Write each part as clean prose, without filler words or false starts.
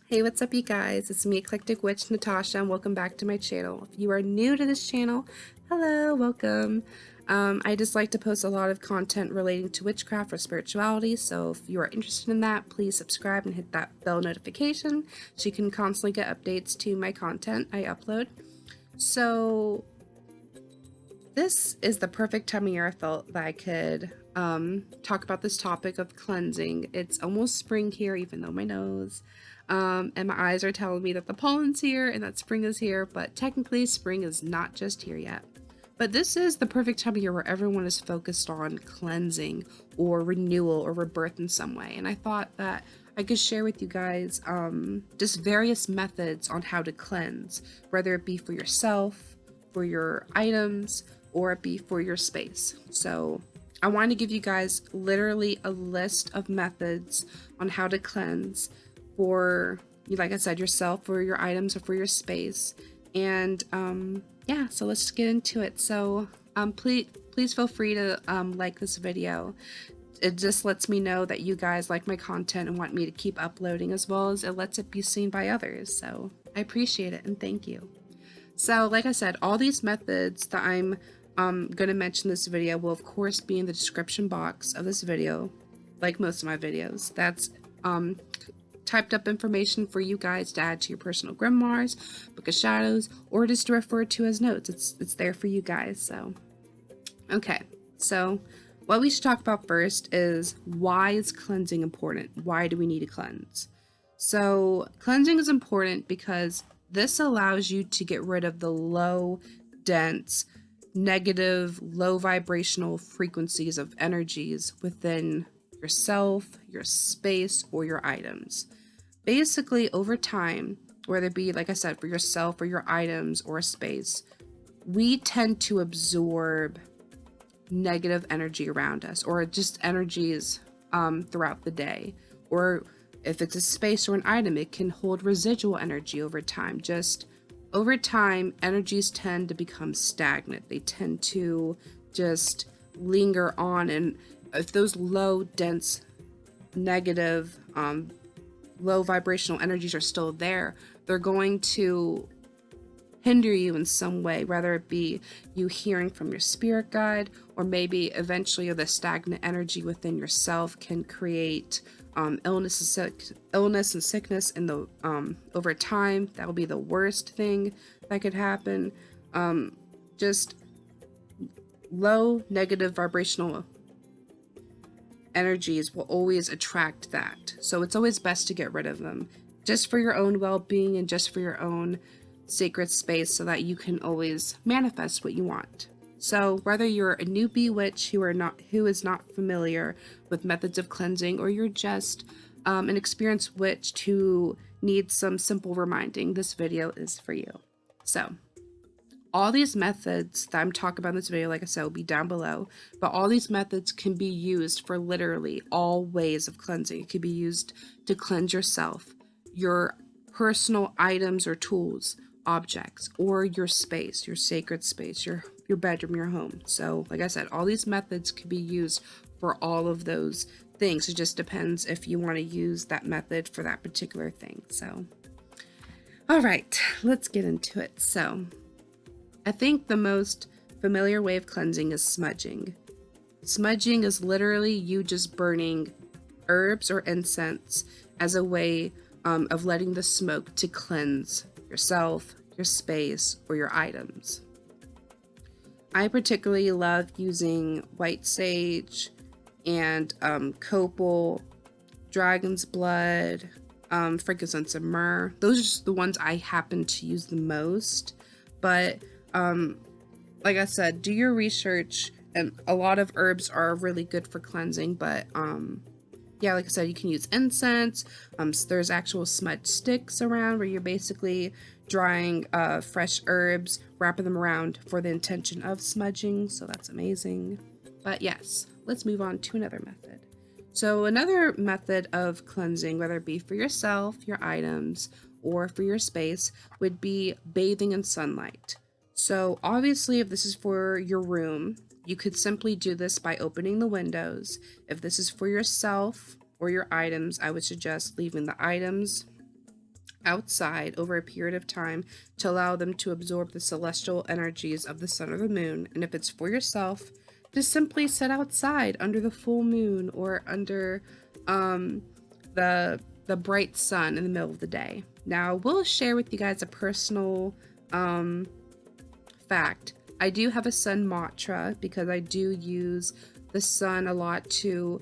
Hey, what's up you guys? It's me, Eclectic Witch Natasha, and welcome back to my channel. If you are new to this channel, hello, welcome. I just like to post a lot of content relating to witchcraft or spirituality, so if you are interested in that, please subscribe and hit that bell notification so you can constantly get updates to my content I upload. So this is the perfect time of year I felt that I could talk about this topic of cleansing. It's almost spring here, even though my nose and my eyes are telling me that the pollen's here and that spring is here, but technically spring is not just here yet. But this is the perfect time of year where everyone is focused on cleansing or renewal or rebirth in some way. And I thought that I could share with you guys just various methods on how to cleanse, whether it be for yourself, for your items, or it be for your space. So I want to give you guys literally a list of methods on how to cleanse for, like I said, yourself, for your items, or for your space. And yeah, so let's get into it. So please feel free to like this video. It just lets me know that you guys like my content and want me to keep uploading, as well as it lets it be seen by others. So I appreciate it and thank you. So like I said, all these methods that I'm going to mention in this video will of course be in the description box of this video, like most of my videos. That's typed up information for you guys to add to your personal grimoires, book of shadows, or just to refer to as notes. It's there for you guys. So okay, so what we should talk about first is, why is cleansing important? Why do we need to cleanse? So cleansing is important because this allows you to get rid of the low, dense, negative, low vibrational frequencies of energies within yourself, your space, or your items. Basically, over time, whether it be, like I said, for yourself or your items or a space, we tend to absorb negative energy around us, or just energies throughout the day. Or if it's a space or an item, it can hold residual energy over time. Just over time, energies tend to become stagnant. They tend to just linger on, and if those low, dense, negative, low vibrational energies are still there, they're going to hinder you in some way, whether it be you hearing from your spirit guide, or maybe eventually the stagnant energy within yourself can create illness and sickness in the over time. That will be the worst thing that could happen. Just low negative vibrational energies will always attract that. So it's always best to get rid of them, just for your own well-being and just for your own sacred space, so that you can always manifest what you want. So whether you're a newbie witch who is not familiar with methods of cleansing, or you're just an experienced witch who needs some simple reminding, this video is for you. So all these methods that I'm talking about in this video, like I said, will be down below, but all these methods can be used for literally all ways of cleansing. It could be used to cleanse yourself, your personal items or tools, objects, or your space, your sacred space, your bedroom, your home. So like I said, all these methods can be used for all of those things. It just depends if you want to use that method for that particular thing. So all right, let's get into it. So I think the most familiar way of cleansing is smudging. Smudging is literally you just burning herbs or incense as a way of letting the smoke to cleanse yourself, your space, or your items. I particularly love using white sage and copal, dragon's blood, frankincense, and myrrh. Those are just the ones I happen to use the most. But like I said, do your research, and a lot of herbs are really good for cleansing. But yeah, like I said, you can use incense. There's actual smudge sticks around where you're basically drying fresh herbs, wrapping them around for the intention of smudging. So that's amazing. But yes, let's move on to another method. So another method of cleansing, whether it be for yourself, your items, or for your space, would be bathing in sunlight. So obviously, if this is for your room, you could simply do this by opening the windows. If this is for yourself or your items, I would suggest leaving the items outside over a period of time to allow them to absorb the celestial energies of the sun or the moon. And if it's for yourself, just simply sit outside under the full moon or under the bright sun in the middle of the day. Now, we'll share with you guys a personal fact. I do have a sun mantra because I do use the sun a lot to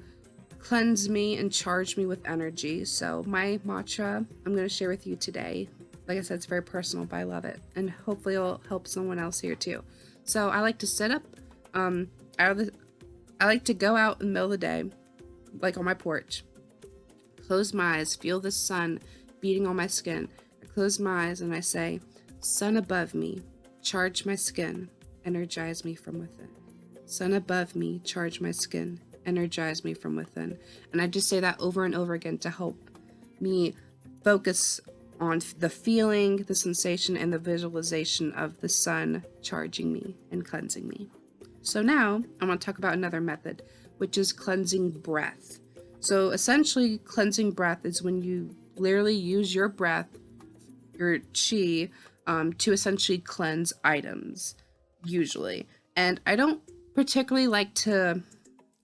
cleanse me and charge me with energy. So my mantra I'm going to share with you today, like I said, it's very personal, but I love it, and hopefully it'll help someone else here too. So I like to sit up I like to go out in the middle of the day, like on my porch, close my eyes, feel the sun beating on my skin. I close my eyes and I say, sun above me, charge my skin, energize me from within. Sun above me, charge my skin, energize me from within. And I just say that over and over again to help me focus on the feeling, the sensation, and the visualization of the sun charging me and cleansing me. So now I want to talk about another method, which is cleansing breath. So essentially, cleansing breath is when you literally use your breath, your chi, to essentially cleanse items, usually. And I don't particularly like to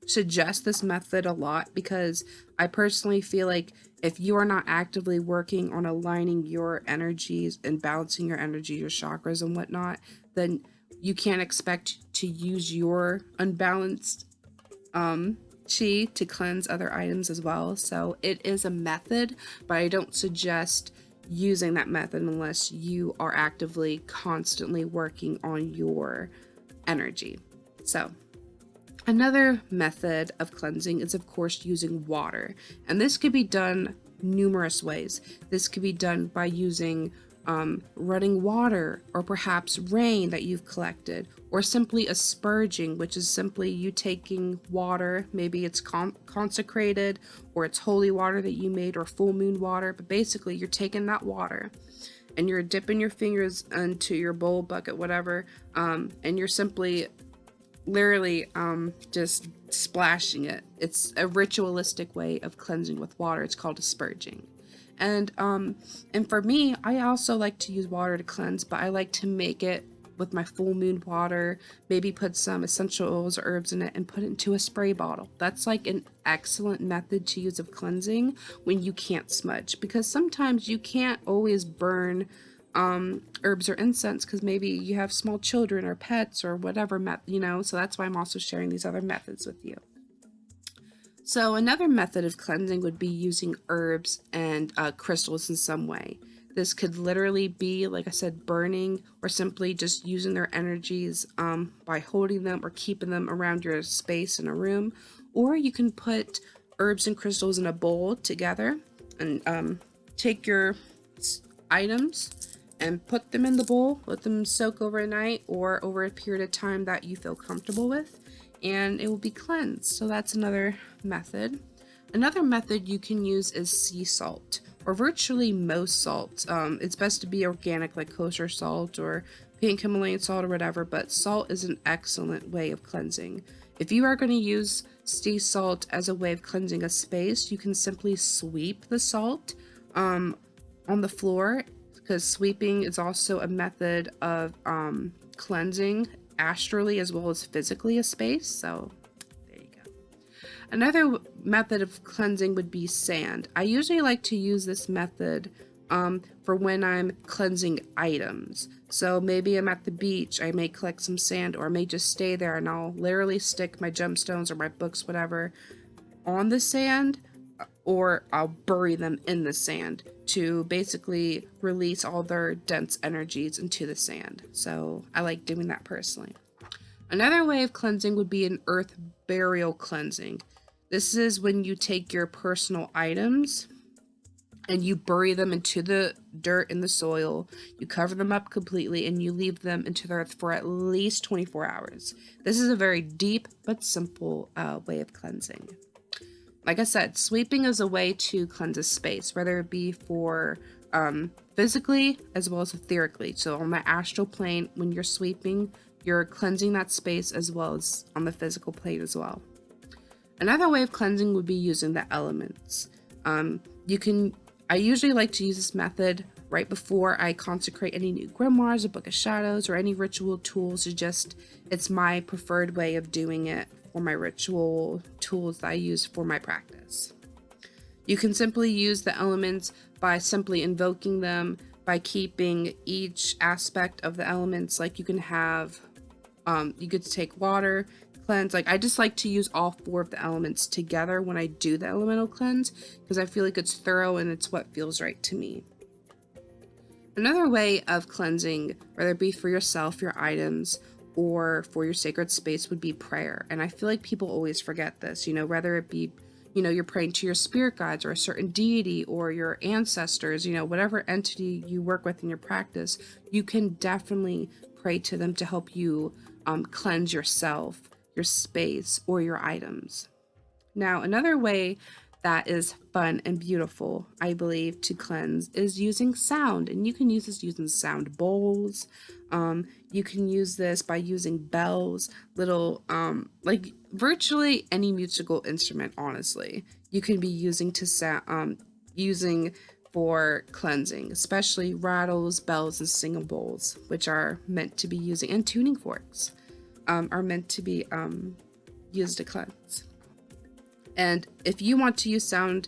suggest this method a lot because I personally feel like if you are not actively working on aligning your energies and balancing your energy, your chakras and whatnot, then you can't expect to use your unbalanced chi to cleanse other items as well. So it is a method, but I don't suggest using that method unless you are actively constantly working on your energy. So another method of cleansing is, of course, using water. And this could be done numerous ways. This could be done by using running water, or perhaps rain that you've collected, or simply asperging, which is simply you taking water, maybe it's consecrated, or it's holy water that you made, or full moon water, but basically you're taking that water and you're dipping your fingers into your bowl, bucket, whatever, and you're simply literally just splashing it. It's a ritualistic way of cleansing with water. It's called asperging. And for me, I also like to use water to cleanse, but I like to make it with my full moon water, maybe put some essential oils or herbs in it and put it into a spray bottle. That's like an excellent method to use of cleansing when you can't smudge, because sometimes you can't always burn herbs or incense because maybe you have small children or pets or whatever, so that's why I'm also sharing these other methods with you. So another method of cleansing would be using herbs and crystals in some way. This could literally be, like I said, burning, or simply just using their energies by holding them or keeping them around your space in a room. Or you can put herbs and crystals in a bowl together and take your items and put them in the bowl, let them soak overnight or over a period of time that you feel comfortable with, and it will be cleansed. So that's another method. Another method you can use is sea salt, or virtually most salt. It's best to be organic, like kosher salt or pink Himalayan salt or whatever, but salt is an excellent way of cleansing. If you are going to use sea salt as a way of cleansing a space, you can simply sweep the salt on the floor, because sweeping is also a method of cleansing astrally as well as physically a space. So there you go. Another method of cleansing would be sand. I usually like to use this method for when I'm cleansing items. So maybe I'm at the beach, I may collect some sand, or I may just stay there and I'll literally stick my gemstones or my books, whatever, on the sand, or I'll bury them in the sand to basically release all their dense energies into the sand. So I like doing that personally. Another way of cleansing would be an earth burial cleansing. This is when you take your personal items and you bury them into the dirt in the soil, you cover them up completely, and you leave them into the earth for at least 24 hours. This is a very deep but simple way of cleansing. Like I said, sweeping is a way to cleanse a space, whether it be for physically as well as etherically. So on the astral plane, when you're sweeping, you're cleansing that space as well as on the physical plane as well. Another way of cleansing would be using the elements. You can I usually like to use this method right before I consecrate any new grimoires, a book of shadows, or any ritual tools. It's my preferred way of doing it for my ritual tools that I use for my practice. You can simply use the elements by simply invoking them, by keeping each aspect of the elements. Like you can have, you get to take water, cleanse. Like I just like to use all 4 of the elements together when I do the elemental cleanse because I feel like it's thorough and it's what feels right to me. Another way of cleansing, whether it be for yourself, your items, or for your sacred space, would be prayer. And I feel like people always forget this, whether it be, you're praying to your spirit guides or a certain deity or your ancestors, whatever entity you work with in your practice, you can definitely pray to them to help you cleanse yourself, your space, or your items. Now, another way that is fun and beautiful, I believe, to cleanse is using sound. And you can use this using sound bowls. You can use this by using bells, little, like virtually any musical instrument, honestly. You can be using using for cleansing, especially rattles, bells, and singing bowls, which are meant to be using, and tuning forks are meant to be used to cleanse. And if you want to use sound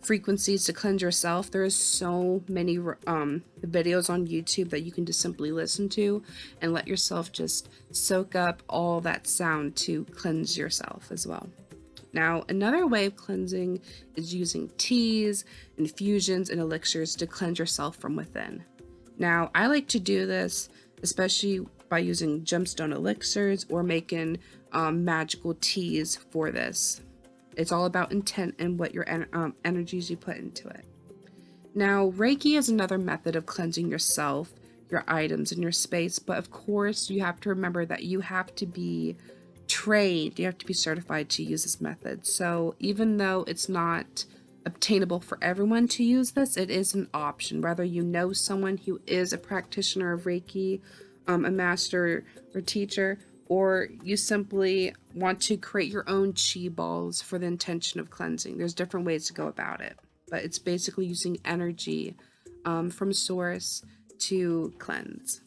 frequencies to cleanse yourself, there's so many videos on YouTube that you can just simply listen to and let yourself just soak up all that sound to cleanse yourself as well. Now, another way of cleansing is using teas, infusions, and elixirs to cleanse yourself from within. Now, I like to do this especially by using gemstone elixirs or making magical teas for this. It's all about intent and what your energies you put into it. Now, Reiki is another method of cleansing yourself, your items, and your space. But of course, you have to remember that you have to be trained. You have to be certified to use this method. So even though it's not obtainable for everyone to use this, it is an option. Whether you know someone who is a practitioner of Reiki, a master or teacher, or you simply want to create your own chi balls for the intention of cleansing. There's different ways to go about it, but it's basically using energy from source to cleanse.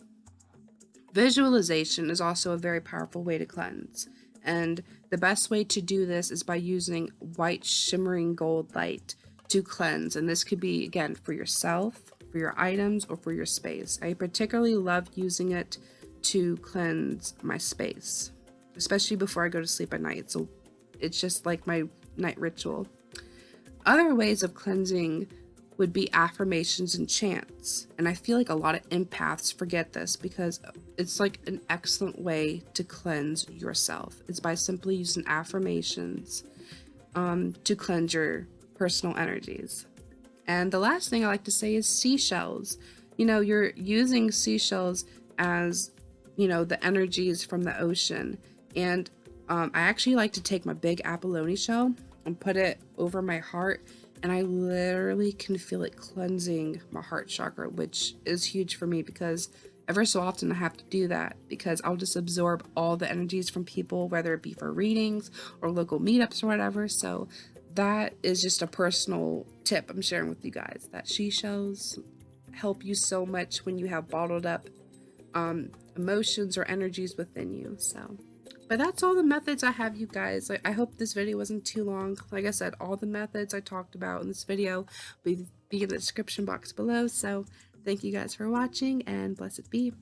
Visualization is also a very powerful way to cleanse, and the best way to do this is by using white shimmering gold light to cleanse, and this could be, again, for yourself, for your items, or for your space. I particularly love using it to cleanse my space, especially before I go to sleep at night. So it's just like my night ritual. Other ways of cleansing would be affirmations and chants. And I feel like a lot of empaths forget this because it's like an excellent way to cleanse yourself. It's by simply using affirmations to cleanse your personal energies. And the last thing I like to say is seashells. You're using seashells as the energies from the ocean. And I actually like to take my big abalone shell and put it over my heart, and I literally can feel it cleansing my heart chakra, which is huge for me because ever so often I have to do that because I'll just absorb all the energies from people, whether it be for readings or local meetups or whatever. So that is just a personal tip I'm sharing with you guys, that seashells help you so much when you have bottled up emotions or energies within you. But that's all the methods I have, you guys. I hope this video wasn't too long. Like I said, all the methods I talked about in this video will be in the description box below. So thank you guys for watching, and blessed be.